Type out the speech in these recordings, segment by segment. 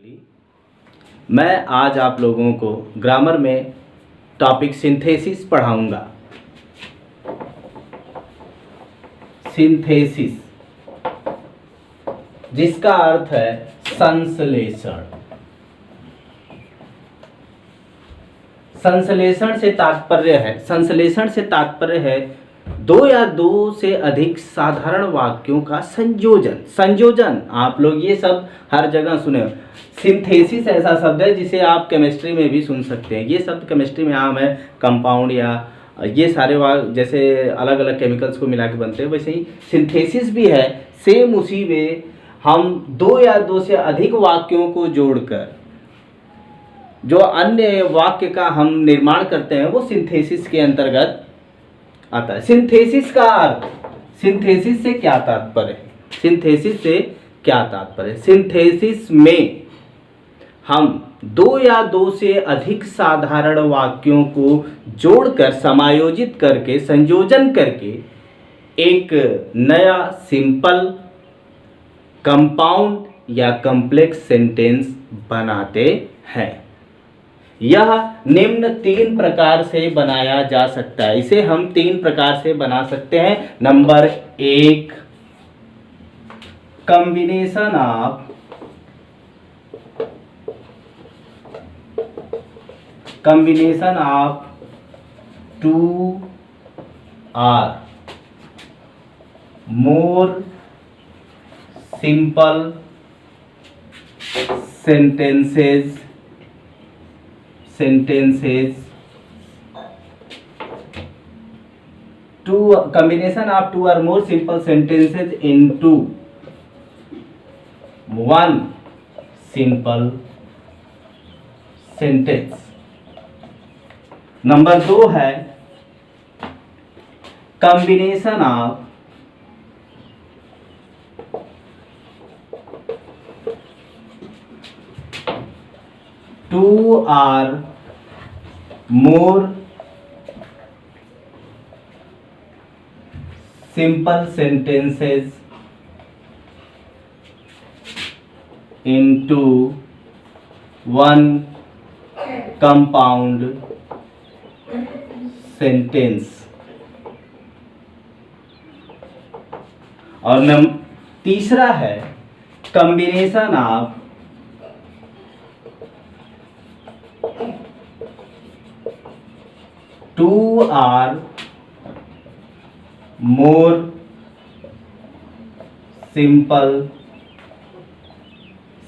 मैं आज आप लोगों को ग्रामर में टॉपिक सिंथेसिस पढ़ाऊंगा। सिंथेसिस जिसका अर्थ है संश्लेषण। संश्लेषण से तात्पर्य है दो या दो से अधिक साधारण वाक्यों का संयोजन। आप लोग ये सब हर जगह सुने हो। सिंथेसिस ऐसा शब्द है जिसे आप केमिस्ट्री में भी सुन सकते हैं। ये शब्द केमिस्ट्री में आम है। कंपाउंड या ये सारे जैसे अलग अलग केमिकल्स को मिला के बनते हैं, वैसे ही सिंथेसिस भी है। सेम उसी में हम दो या दो से अधिक वाक्यों को जोड़कर जो अन्य वाक्य का हम निर्माण करते हैं वो सिंथेसिस के अंतर्गत आता है। सिंथेसिस का अर्थ, सिंथेसिस से क्या तात्पर्य है? सिंथेसिस में हम दो या दो से अधिक साधारण वाक्यों को जोड़कर समायोजित करके संयोजन करके एक नया सिंपल, कंपाउंड या कॉम्प्लेक्स सेंटेंस बनाते हैं। यह निम्न तीन प्रकार से बनाया जा सकता है। इसे हम तीन प्रकार से बना सकते हैं। नंबर एक, combination of two or more simple sentences combination of two or more simple sentences into one simple sentence। Number दो है combination of two or more simple sentences into one compound sentence। और तीसरा है combination of two or more simple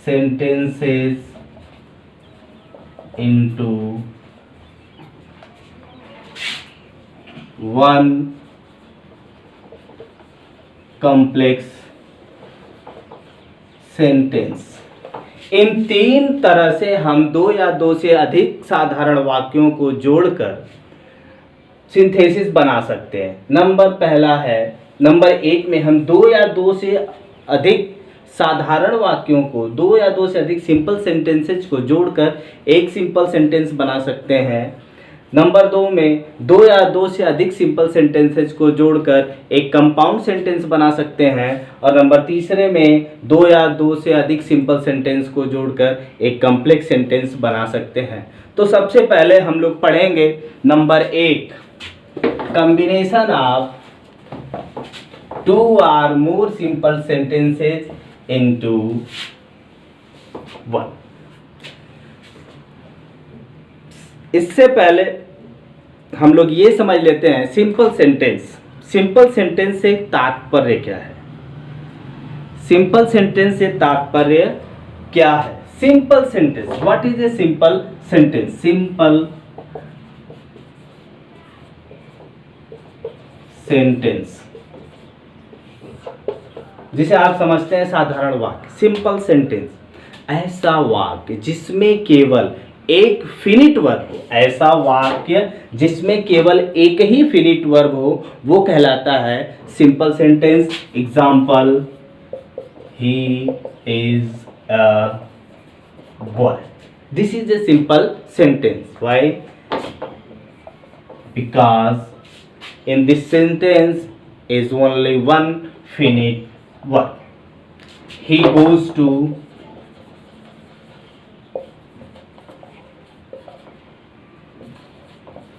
sentences into one complex sentence। इन तीन तरह से हम दो या दो से अधिक साधारण वाक्यों को जोड़कर सिंथेसिस बना सकते हैं। नंबर एक में हम दो या दो से अधिक साधारण वाक्यों को, दो या दो से अधिक सिंपल सेंटेंसेस को जोड़कर एक सिंपल सेंटेंस बना सकते हैं। नंबर दो में दो या दो से अधिक सिंपल सेंटेंसेस को जोड़कर एक कंपाउंड सेंटेंस बना सकते हैं। और नंबर तीसरे में दो या दो से अधिक सिंपल सेंटेंस को जोड़कर एक कॉम्प्लेक्स सेंटेंस बना सकते हैं। तो सबसे पहले हम लोग पढ़ेंगे नंबर एक, combination of two or more simple sentences into one। इससे पहले हम लोग ये समझ लेते हैं सिंपल सेंटेंस से तात्पर्य क्या है। सिंपल सेंटेंस से तात्पर्य क्या है? Simple sentence, what is a simple sentence? Simple sentence जिसे आप समझते हैं साधारण वाक्य। सिंपल सेंटेंस ऐसा वाक्य जिसमें केवल एक फिनिट वर्ब हो, ऐसा वाक्य जिसमें केवल एक ही फिनिट वर्ब हो, वो कहलाता है simple sentence. Example, he is a boy. This is a simple sentence. Why? Because in this sentence is only one finite verb. He goes to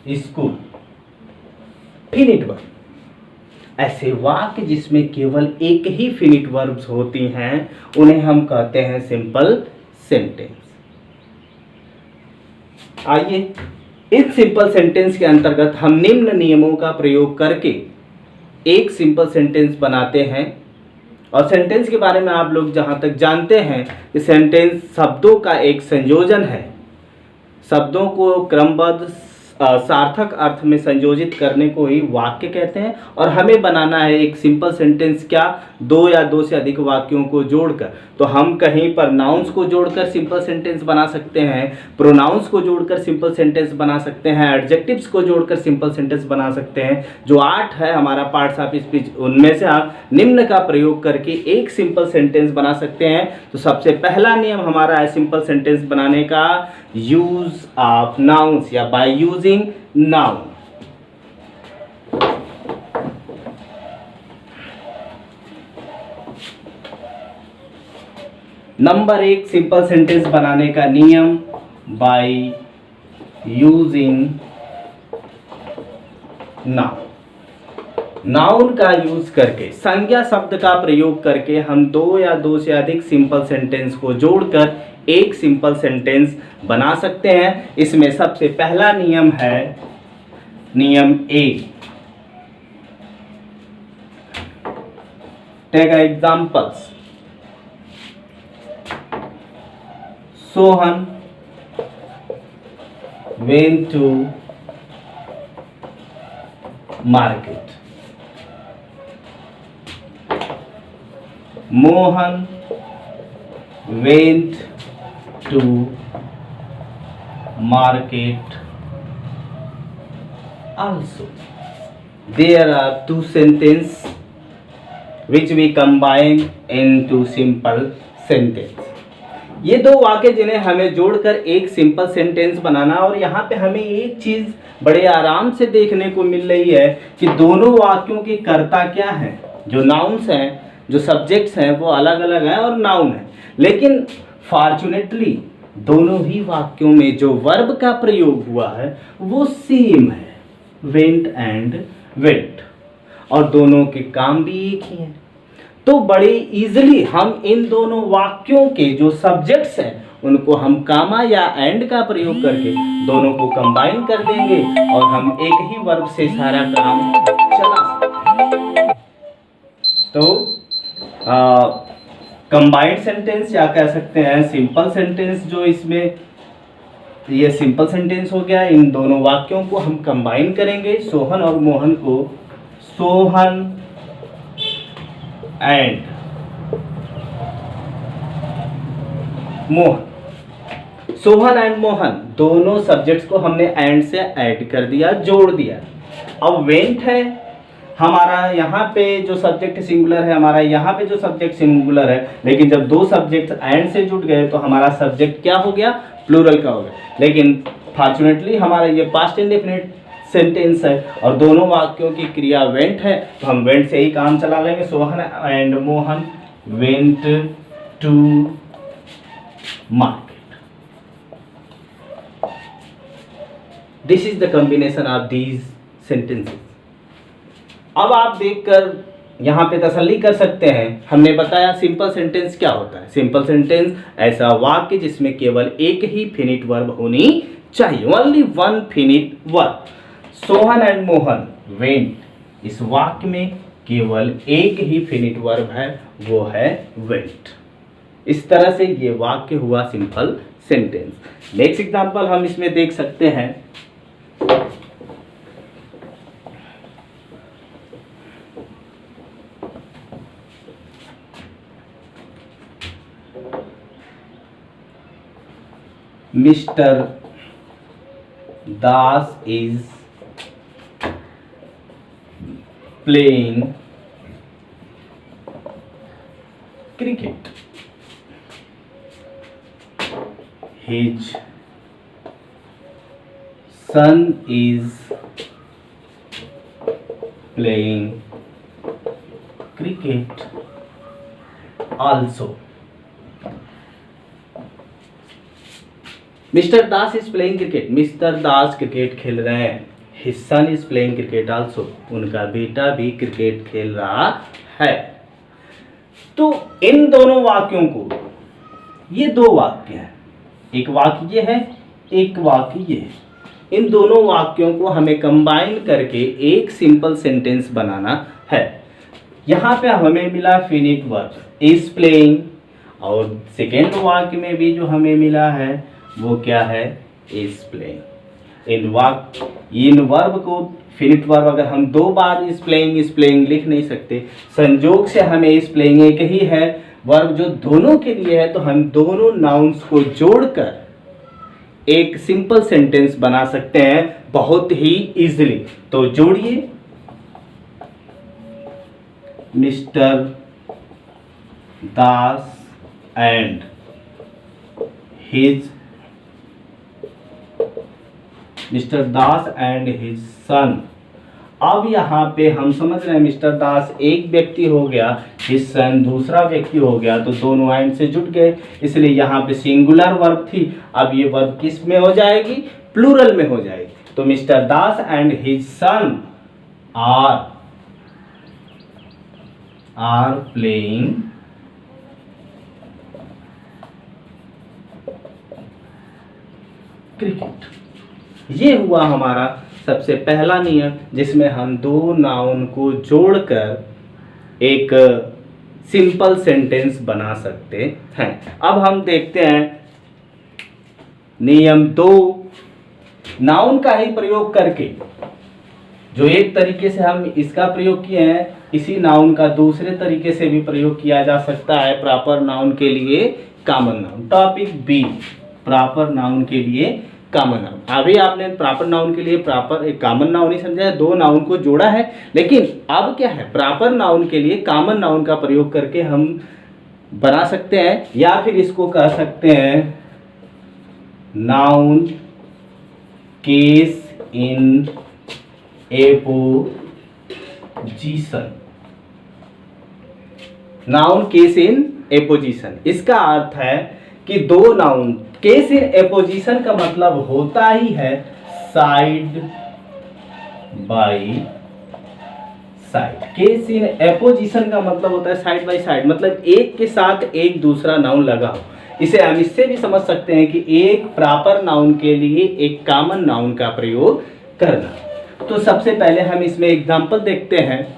school. Finite verb, ऐसे वाक्य जिसमें केवल एक ही फिनिट वर्ब्स होती हैं उन्हें हम कहते हैं सिंपल सेंटेंस। आइए इस सिंपल सेंटेंस के अंतर्गत हम निम्न नियमों का प्रयोग करके एक सिंपल सेंटेंस बनाते हैं। और सेंटेंस के बारे में आप लोग जहां तक जानते हैं कि सेंटेंस शब्दों का एक संयोजन है। शब्दों को क्रमबद्ध सार्थक अर्थ में संयोजित करने को ही वाक्य कहते हैं। और हमें बनाना है एक सिंपल सेंटेंस, क्या, दो या दो से अधिक वाक्यों को जोड़कर। तो हम कहीं पर नाउन्स को जोड़कर सिंपल सेंटेंस बना सकते हैं, प्रोनाउंस को जोड़कर सिंपल सेंटेंस बना सकते हैं, एडजेक्टिव्स को जोड़कर सिंपल सेंटेंस बना सकते हैं। जो 8 है हमारा पार्ट्स ऑफ स्पीच, उनमें से आप निम्न का प्रयोग करके एक सिंपल सेंटेंस बना सकते हैं। तो सबसे पहला नियम हमारा है सिंपल सेंटेंस बनाने का, यूज ऑफ नाउन्स या by using noun. Number 1 simple sentence बनाने का नियम, बाय यूजिंग नाउन। नाउन का यूज करके, संज्ञा शब्द का प्रयोग करके हम दो या दो से अधिक सिंपल सेंटेंस को जोड़कर एक सिंपल सेंटेंस बना सकते हैं। इसमें सबसे पहला नियम है नियम A. Take examples, Sohan went to market. Mohan went to market also. There are two sentences which we combine into simple sentence. ये दो वाक्य जिन्हें हमें जोड़कर एक सिंपल सेंटेंस बनाना। और यहाँ पे हमें एक चीज बड़े आराम से देखने को मिल रही है कि दोनों वाक्यों के कर्ता क्या हैं। जो नाउन्स हैं, जो सब्जेक्ट्स हैं वो अलग अलग हैं और नाउन है, लेकिन फॉर्चुनेटली दोनों ही वाक्यों में जो वर्ब का प्रयोग हुआ है वो सेम है, वेंट एंड वेंट, और दोनों के काम भी एक ही हैं। तो बड़े इजीली हम इन दोनों वाक्यों के जो सब्जेक्ट्स हैं उनको हम कामा या एंड का प्रयोग करके दोनों को कंबाइन कर देंगे और हम एक ही वर्ब से सारा काम चला सकते हैं। तो कंबाइंड सेंटेंस या कह सकते हैं सिंपल सेंटेंस, जो इसमें ये सिंपल सेंटेंस हो गया। इन दोनों वाक्यों को हम कंबाइन करेंगे, सोहन और मोहन को, सोहन एंड मोहन। सोहन एंड मोहन दोनों सब्जेक्ट्स को हमने एंड से ऐड कर दिया, जोड़ दिया। अब वेंट है हमारा, यहाँ पे जो सब्जेक्ट सिंगुलर है, हमारा यहाँ पे जो सब्जेक्ट सिंगुलर है, लेकिन जब दो सब्जेक्ट एंड से जुड़ गए तो हमारा सब्जेक्ट क्या हो गया, प्लूरल का हो गया। लेकिन फॉर्चुनेटली हमारा ये पास्ट इंडेफिनिट सेंटेंस है और दोनों वाक्यों की क्रिया वेंट है, तो हम वेंट से ही काम चला लेंगे। Sohan and Mohan went to market. This is the combination of these sentences. अब आप देखकर यहाँ पे तसल्ली कर सकते हैं, हमने बताया सिंपल सेंटेंस क्या होता है। सिंपल सेंटेंस ऐसा वाक्य जिसमें केवल एक ही फिनिट वर्ब होनी चाहिए, only one finite verb. Sohan and Mohan went, इस वाक्य में केवल एक ही फिनिट वर्ब है, वो है वेंट। इस तरह से ये वाक्य हुआ सिंपल सेंटेंस। नेक्स्ट एग्जांपल हम इसमें देख सकते हैं, mister Das is playing cricket. His son is playing cricket also. Mister Das is playing cricket, mister Das cricket खेल रहे हैं। His son is playing cricket also, उनका बेटा भी क्रिकेट खेल रहा है। तो इन दोनों वाक्यों को, ये दो वाक्य हैं, एक वाक्य ये है, एक वाक्य ये है, इन दोनों वाक्यों को हमें कंबाइन करके एक सिंपल सेंटेंस बनाना है। यहाँ पे हमें मिला फिनिट वर्ब इज प्लेइंग, और सेकेंड वाक्य में भी जो हमें मिला है वो क्या है, इज प्लेइंग। इन वर्ब को, फिनिट वर्ब अगर हम दो बार इज प्लेइंग लिख नहीं सकते, संजोग से हमें इज प्लेइंग एक ही है वर्ब जो दोनों के लिए है, तो हम दोनों नाउन्स को जोड़कर एक सिंपल सेंटेंस बना सकते हैं बहुत ही इजीली। तो जोड़िए, मिस्टर दास एंड हिज सन। अब यहाँ पे हम समझ रहे हैं मिस्टर दास एक व्यक्ति हो गया, हिज सन दूसरा व्यक्ति हो गया, तो दोनों एंड से जुट गए, इसलिए यहाँ पे सिंगुलर वर्ब थी। अब ये वर्ब किस में हो जाएगी, प्लूरल में हो जाएगी। तो mister Das and his son are playing cricket. ये हुआ हमारा सबसे पहला नियम, जिसमें हम दो नाउन को जोड़कर एक सिंपल सेंटेंस बना सकते हैं। अब हम देखते हैं नियम 2, नाउन का ही प्रयोग करके, जो एक तरीके से हम इसका प्रयोग किए हैं, इसी नाउन का दूसरे तरीके से भी प्रयोग किया जा सकता है प्रॉपर नाउन के लिए common noun. Topic B, proper noun के लिए कॉमन नाउन। अभी आपने प्रॉपर नाउन के लिए प्रॉपर एक कॉमन नाउन ही समझा है, दो नाउन को जोड़ा है, लेकिन अब क्या है, प्रॉपर नाउन के लिए कॉमन नाउन का प्रयोग करके हम बना सकते हैं, या फिर इसको कह सकते हैं noun case in apposition. Noun case in apposition, इसका अर्थ है कि दो नाउन, केस इन एपोजिशन का मतलब होता ही है side by side. Case in apposition का मतलब होता है साइड बाय साइड, मतलब एक के साथ एक दूसरा नाउन लगा हो। इसे हम इससे भी समझ सकते हैं कि एक प्रॉपर नाउन के लिए एक कॉमन नाउन का प्रयोग करना। तो सबसे पहले हम इसमें एग्जांपल देखते हैं।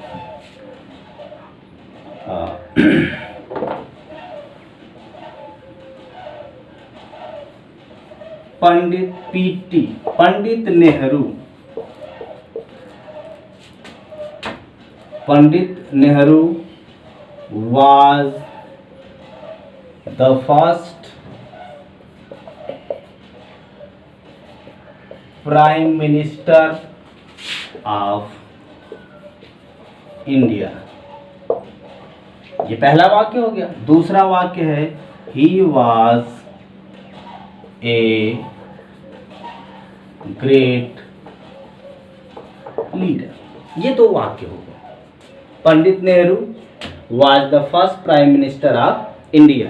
Pandit PT, Pandit Nehru was the first prime minister of India। ये पहला वाक्य हो गया। दूसरा वाक्य है he was a great leader। ये दो वाक्य हो गए। पंडित Nehru was the first prime minister of India,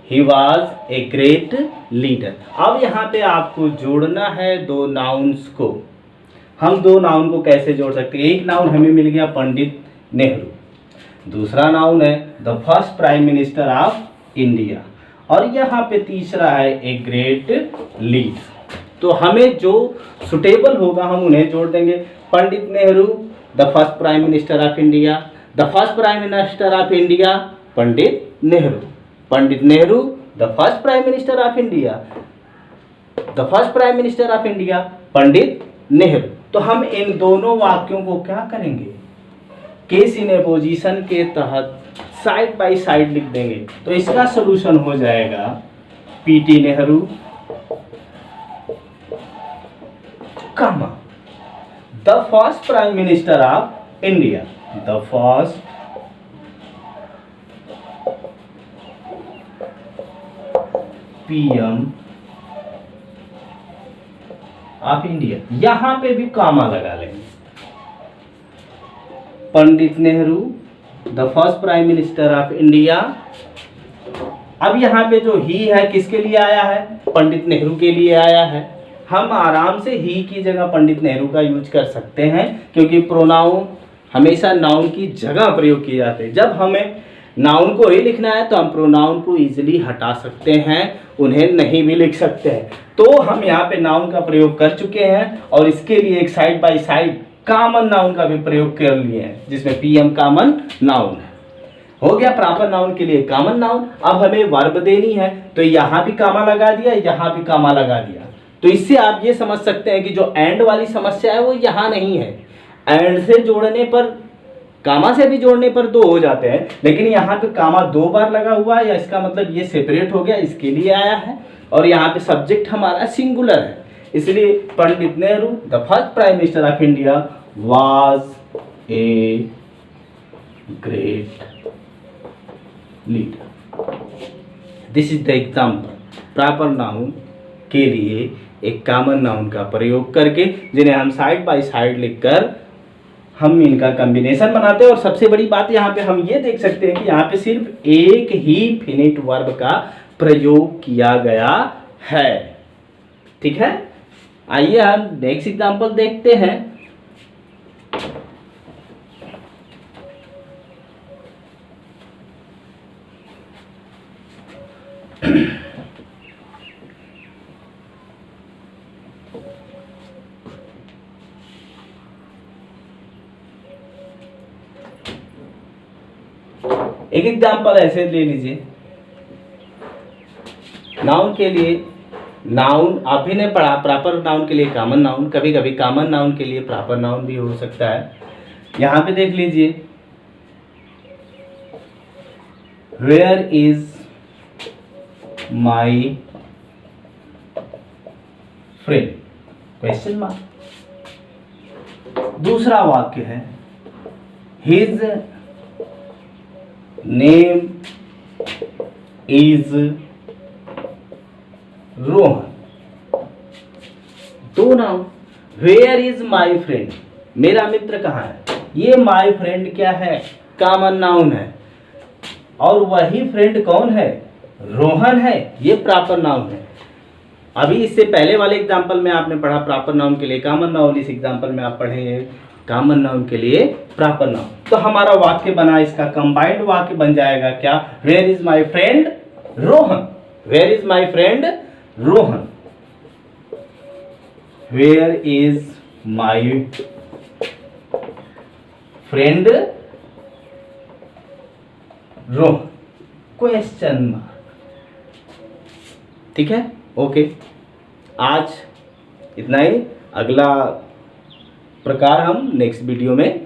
he was a great leader। अब यहाँ पे आपको जोड़ना है दो नाउन्स को। हम दो नाउन को कैसे जोड़ सकते हैं, एक नाउन हमें मिल गया पंडित नेहरू, दूसरा नाउन है the first prime minister of India, और यहाँ पे तीसरा है ए ग्रेट लीडर। तो हमें जो सुटेबल होगा हम उन्हें जोड़ देंगे। Pandit Nehru the first prime minister of India, the first prime minister of India Pandit Nehru, Pandit Nehru the first prime minister of India, the first prime minister of India Pandit Nehru. तो हम इन दोनों वाक्यों को क्या करेंगे, केस इन एपोजिशन के तहत साइड बाय साइड लिख देंगे। तो इसका सलूशन हो जाएगा PT Nehru comma the first prime minister of India, the first PM of India. यहां पे भी कॉमा लगा लेंगे। Pandit Nehru the first prime minister of India. अब यहाँ पे जो ही है किसके लिए आया है, पंडित नेहरू के लिए आया है। हम आराम से ही की जगह पंडित नेहरू का यूज कर सकते हैं, क्योंकि प्रोनाउन हमेशा नाउन की जगह प्रयोग किए जाते हैं। जब हमें नाउन को ही लिखना है तो हम प्रोनाउन को इजीली हटा सकते हैं, उन्हें नहीं भी लिख सकते हैं। तो हम यहाँ पे नाउन का प्रयोग कर चुके हैं और इसके लिए एक side by side common noun का भी प्रयोग कर लिए हैं, जिसमें पीएम कॉमन नाउन है। हो गया प्रॉपर नाउन के लिए कॉमन नाउन। अब हमें वर्ब देनी है तो यहाँ भी कामा लगा दिया, यहाँ भी कामा लगा दिया। तो इससे आप ये समझ सकते हैं कि जो एंड वाली समस्या है वो यहाँ नहीं है। एंड से जोड़ने पर, कामा से भी जोड़ने पर दो हो जाते हैं, लेकिन यहाँ पे कामा 2 बार लगा हुआ है, या इसका मतलब ये सेपरेट हो गया, इसके लिए आया है। और यहाँ पे सब्जेक्ट हमारा सिंगुलर है, इसलिए Pandit Nehru the first prime minister of India was a great leader. This is the example proper noun के लिए एक कॉमन नाउन का प्रयोग करके, जिन्हें हम साइड बाय साइड लिखकर हम इनका कॉम्बिनेशन बनाते हैं। और सबसे बड़ी बात यहाँ पे हम ये देख सकते हैं कि यहाँ पे सिर्फ एक ही फिनिट वर्ब का प्रयोग किया गया है। ठीक है, आइए हम नेक्स्ट एग्जांपल देखते हैं। एक एग्जांपल ऐसे ले लीजिए, नाउन के लिए, नाउन आप भी ने पढ़ा प्रॉपर नाउन के लिए कॉमन नाउन, कभी कभी कॉमन नाउन के लिए प्रॉपर नाउन भी हो सकता है। यहां पे देख लीजिए, where is my friend, question mark. दूसरा वाक्य है हिज नेम इज रोहन। दो noun, where is my friend, मेरा मित्र कहाँ है, ये माई फ्रेंड क्या है, कॉमन नाउन है। और वही फ्रेंड कौन है, रोहन है, ये प्रॉपर नाउन है। अभी इससे पहले वाले एग्जांपल में आपने पढ़ा प्रॉपर नाउन के लिए कॉमन नाउन, इस एग्जांपल में आप पढ़े कॉमन नाउन के लिए प्रॉपर नाउन। तो हमारा वाक्य बना, इसका कंबाइंड वाक्य बन जाएगा क्या, where is my friend Rohan, where is my friend Rohan, where is my friend Rohan, question mark. ठीक है, ओके, आज इतना ही। अगला प्रकार हम नेक्स्ट वीडियो में